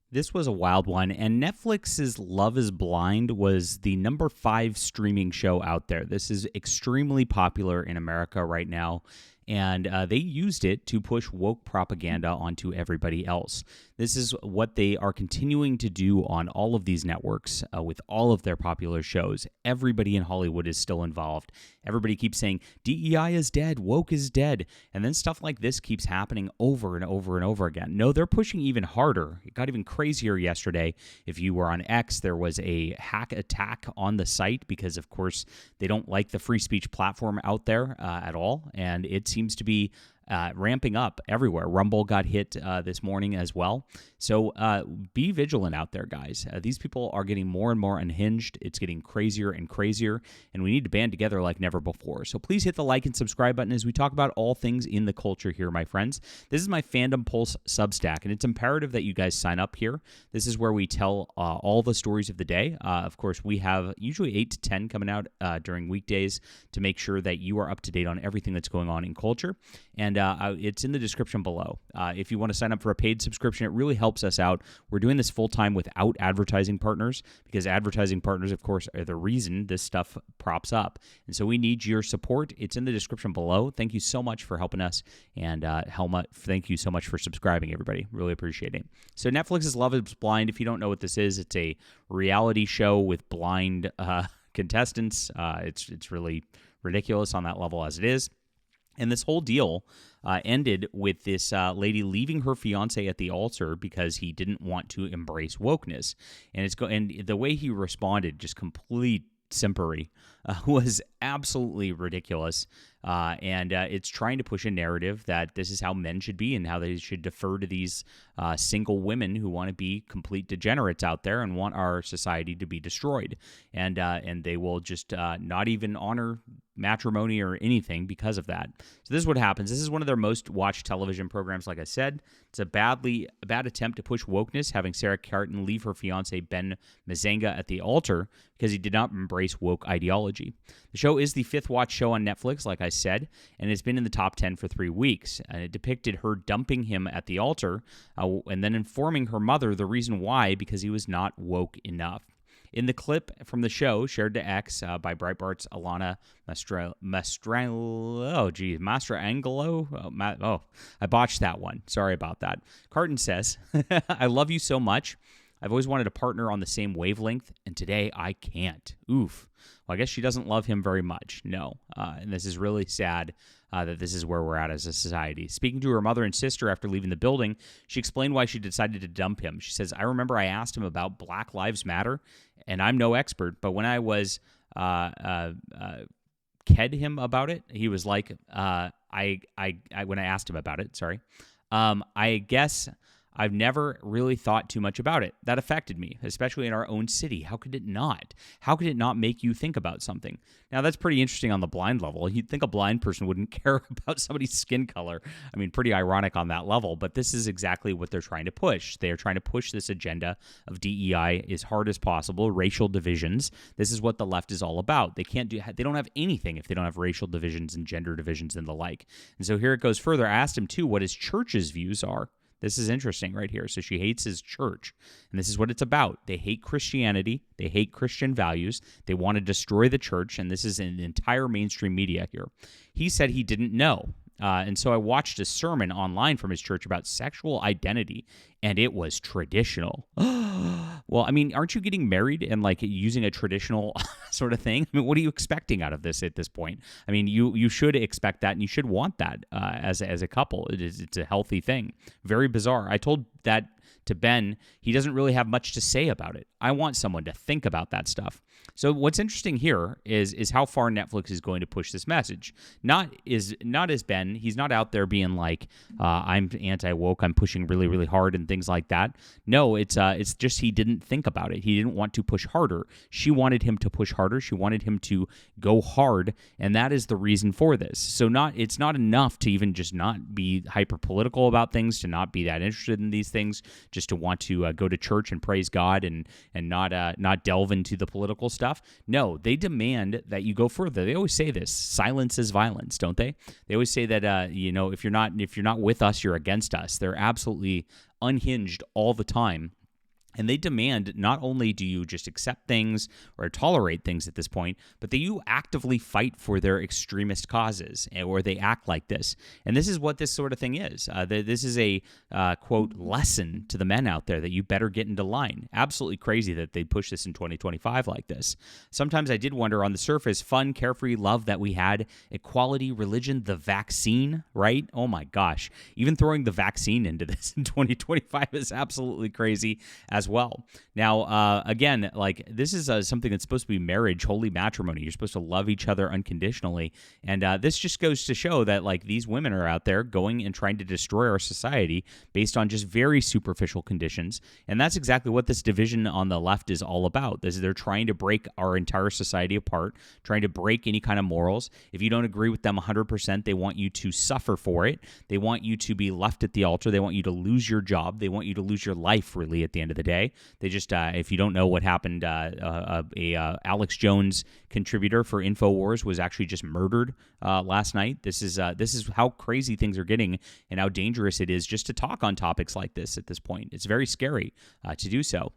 This was a wild one, and Netflix's Love is Blind was the number 5 streaming show out there. This is extremely popular in America right now, and they used it to push woke propaganda onto everybody else. This is what they are continuing to do on all of these networks with all of their popular shows. Everybody in Hollywood is still involved. Everybody keeps saying, DEI is dead, woke is dead. And then stuff like this keeps happening over and over and over again. No, they're pushing even harder. It got even crazier yesterday. If you were on X, there was a hack attack on the site because, of course, they don't like the free speech platform out there at all. And it seems to be ramping up everywhere. Rumble got hit this morning as well. So be vigilant out there, guys. These people are getting more and more unhinged. It's getting crazier and crazier, and we need to band together like never before. So please hit the like and subscribe button as we talk about all things in the culture here, my friends. This is my Fandom Pulse Substack, and it's imperative that you guys sign up here. This is where we tell all the stories of the day. Of course, we have usually 8 to 10 coming out during weekdays to make sure that you are up to date on everything that's going on in culture. And it's in the description below. If you want to sign up for a paid subscription, it really helps us out. We're doing this full-time without advertising partners because advertising partners, of course, are the reason this stuff props up. And so we need your support. It's in the description below. Thank you so much for helping us. And Helmut, thank you so much for subscribing, everybody. Really appreciate it. So Netflix's Love is Blind, if you don't know what this is, it's a reality show with blind contestants. It's really ridiculous on that level as it is. And this whole deal ended with this lady leaving her fiance at the altar because he didn't want to embrace wokeness. And the way he responded, just complete simpery, was absolutely ridiculous. And it's trying to push a narrative that this is how men should be and how they should defer to these single women who want to be complete degenerates out there and want our society to be destroyed. And they will just not even honor matrimony or anything because of that. So this is what happens. This is one of their most watched television programs, like I said. It's a bad attempt to push wokeness, having Sarah Carton leave her fiance Ben Mazenga at the altar because he did not embrace woke ideology. The show is the 5th watch show on Netflix, like I said, and it's been in the top 10 for 3 weeks. And it depicted her dumping him at the altar and then informing her mother the reason why, because he was not woke enough. In the clip from the show shared to X by Breitbart's Alana Mastrangelo. I botched that one. Sorry about that. Carton says, I love you so much. I've always wanted a partner on the same wavelength, and today I can't. Oof. Well, I guess she doesn't love him very much. No. And this is really sad that this is where we're at as a society. Speaking to her mother and sister after leaving the building, she explained why she decided to dump him. She says, I remember I asked him about Black Lives Matter, and I'm no expert, but when I was ked him about it, he was like, when I asked him about it, I guess I've never really thought too much about it. That affected me, especially in our own city. How could it not? How could it not make you think about something? Now, that's pretty interesting on the blind level. You'd think a blind person wouldn't care about somebody's skin color. I mean, pretty ironic on that level, but this is exactly what they're trying to push. They are trying to push this agenda of DEI as hard as possible, racial divisions. This is what the left is all about. They don't have anything if they don't have racial divisions and gender divisions and the like. And so here it goes further. I asked him, too, what his church's views are. This is interesting right here. So she hates his church, and this is what it's about. They hate Christianity. They hate Christian values. They want to destroy the church, and this is in the entire mainstream media here. He said he didn't know. And so I watched a sermon online from his church about sexual identity, and it was traditional. Well, I mean, aren't you getting married and like using a traditional sort of thing? I mean, what are you expecting out of this at this point? I mean, you should expect that, and you should want that as a couple. It's a healthy thing. Very bizarre. I told that to Ben. He doesn't really have much to say about it. I want someone to think about that stuff. So what's interesting here is how far Netflix is going to push this message. Not as Ben. He's not out there being like, I'm anti-woke, I'm pushing really, really hard and things like that. No, it's just he didn't think about it. He didn't want to push harder. She wanted him to push harder. She wanted him to go hard, and that is the reason for this. So it's not enough to even just not be hyper political about things, to not be that interested in these things, just to want to go to church and praise God and not delve into the political stuff. No, they demand that you go further. They always say this: silence is violence, don't they? They always say that if you're not with us, you're against us. They're absolutely unhinged all the time. And they demand not only do you just accept things or tolerate things at this point, but that you actively fight for their extremist causes, or they act like this. And this is what this sort of thing is. This is a, quote, lesson to the men out there that you better get into line. Absolutely crazy that they push this in 2025 like this. Sometimes I did wonder on the surface, fun, carefree love that we had, equality, religion, the vaccine, right? Oh my gosh. Even throwing the vaccine into this in 2025 is absolutely crazy as well. Now, again, like this is something that's supposed to be marriage, holy matrimony. You're supposed to love each other unconditionally. And this just goes to show that like these women are out there going and trying to destroy our society based on just very superficial conditions. And that's exactly what this division on the left is all about. They're trying to break our entire society apart, trying to break any kind of morals. If you don't agree with them 100%, they want you to suffer for it. They want you to be left at the altar. They want you to lose your job. They want you to lose your life, really, at the end of the day. They just, if you don't know what happened, Alex Jones contributor for InfoWars was actually just murdered last night. This is how crazy things are getting and how dangerous it is just to talk on topics like this at this point. It's very scary to do so.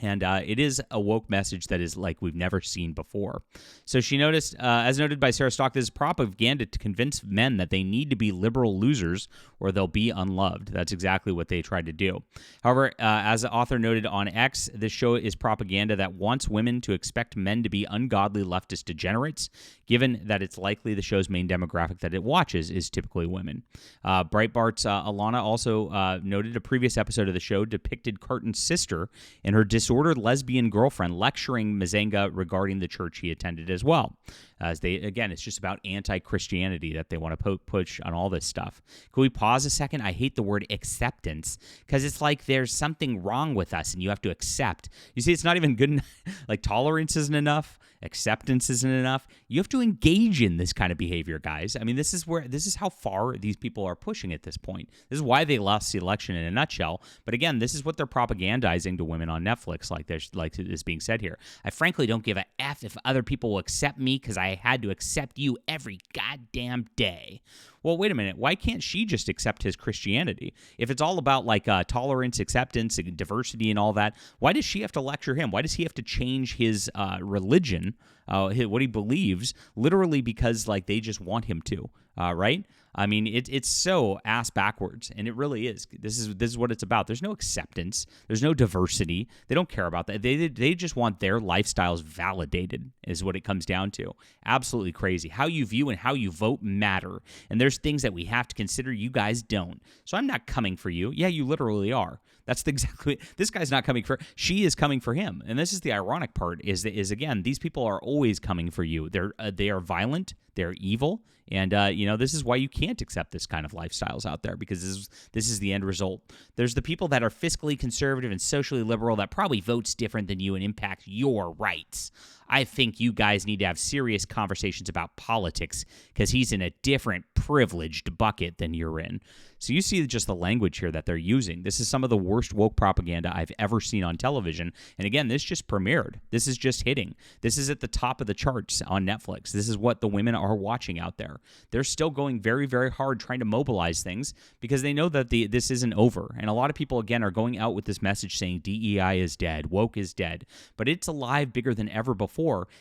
And it is a woke message that is like we've never seen before. So she noticed, as noted by Sarah Stock, this is propaganda to convince men that they need to be liberal losers or they'll be unloved. That's exactly what they tried to do. However, as the author noted on X, this show is propaganda that wants women to expect men to be ungodly leftist degenerates, given that it's likely the show's main demographic that it watches is typically women. Breitbart's Alana also noted a previous episode of the show depicted Carton's sister and her disordered lesbian girlfriend lecturing Mazenga regarding the church he attended as well. As they, again, it's just about anti-Christianity that they want to push on all this stuff. Can we pause a second? I hate the word acceptance because it's like there's something wrong with us and you have to accept. You see, it's not even good enough. Like tolerance isn't enough. Acceptance isn't enough. You have to engage in this kind of behavior, guys. I mean, this is how far these people are pushing at this point. This is why they lost the election in a nutshell. But again, this is what they're propagandizing to women on Netflix, like is being said here. I frankly don't give a F if other people will accept me because I had to accept you every goddamn day. Well, wait a minute. Why can't she just accept his Christianity? If it's all about like tolerance, acceptance, diversity, and all that, why does she have to lecture him? Why does he have to change his religion, what he believes, literally because like they just want him to, right? I mean, it's so ass backwards, and it really is. This is what it's about. There's no acceptance. There's no diversity. They don't care about that. They just want their lifestyles validated is what it comes down to. Absolutely crazy. How you view and how you vote matter, and there's things that we have to consider. You guys don't. So I'm not coming for you. Yeah, you literally are. That's exactly. This guy's not coming for. She is coming for him, and this is the ironic part. Is again, these people are always coming for you. They are violent. They're evil. And, this is why you can't accept this kind of lifestyles out there, because this is the end result. There's the people that are fiscally conservative and socially liberal that probably votes different than you and impact your rights. I think you guys need to have serious conversations about politics because he's in a different privileged bucket than you're in. So you see just the language here that they're using. This is some of the worst woke propaganda I've ever seen on television. And again, this just premiered. This is just hitting. This is at the top of the charts on Netflix. This is what the women are watching out there. They're still going very, very hard trying to mobilize things because they know that this isn't over. And a lot of people, again, are going out with this message saying DEI is dead, woke is dead. But it's alive bigger than ever before.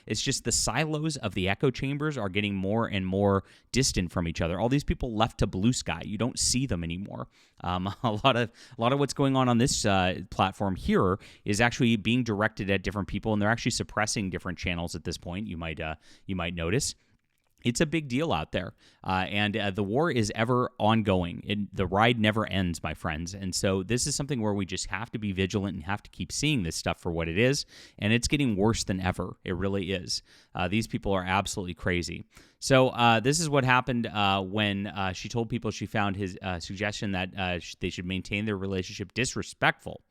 It's just the silos of the echo chambers are getting more and more distant from each other. All these people left to blue sky. You don't see them anymore. A lot of what's going on this platform here is actually being directed at different people, and they're actually suppressing different channels at this point. You might notice. It's a big deal out there, and the war is ever ongoing. The ride never ends, my friends, and so this is something where we just have to be vigilant and have to keep seeing this stuff for what it is, and it's getting worse than ever. It really is. These people are absolutely crazy. So this is what happened when she told people she found his suggestion that they should maintain their relationship disrespectful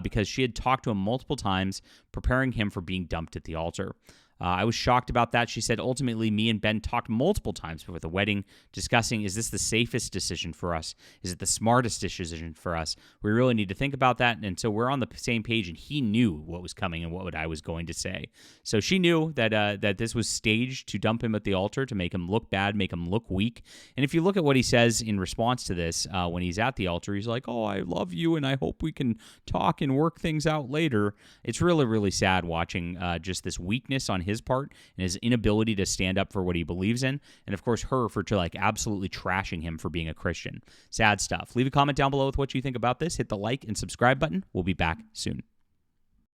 because she had talked to him multiple times, preparing him for being dumped at the altar. I was shocked about that. She said, ultimately, me and Ben talked multiple times before the wedding, discussing, is this the safest decision for us? Is it the smartest decision for us? We really need to think about that. And so we're on the same page, and he knew what was coming and what I was going to say. So she knew that this was staged to dump him at the altar, to make him look bad, make him look weak. And if you look at what he says in response to this, when he's at the altar, he's like, oh, I love you, and I hope we can talk and work things out later. It's really, really sad watching just this weakness on his part and his inability to stand up for what he believes in. And of course, her for absolutely trashing him for being a Christian. Sad stuff. Leave a comment down below with what you think about this. Hit the like and subscribe button. We'll be back soon.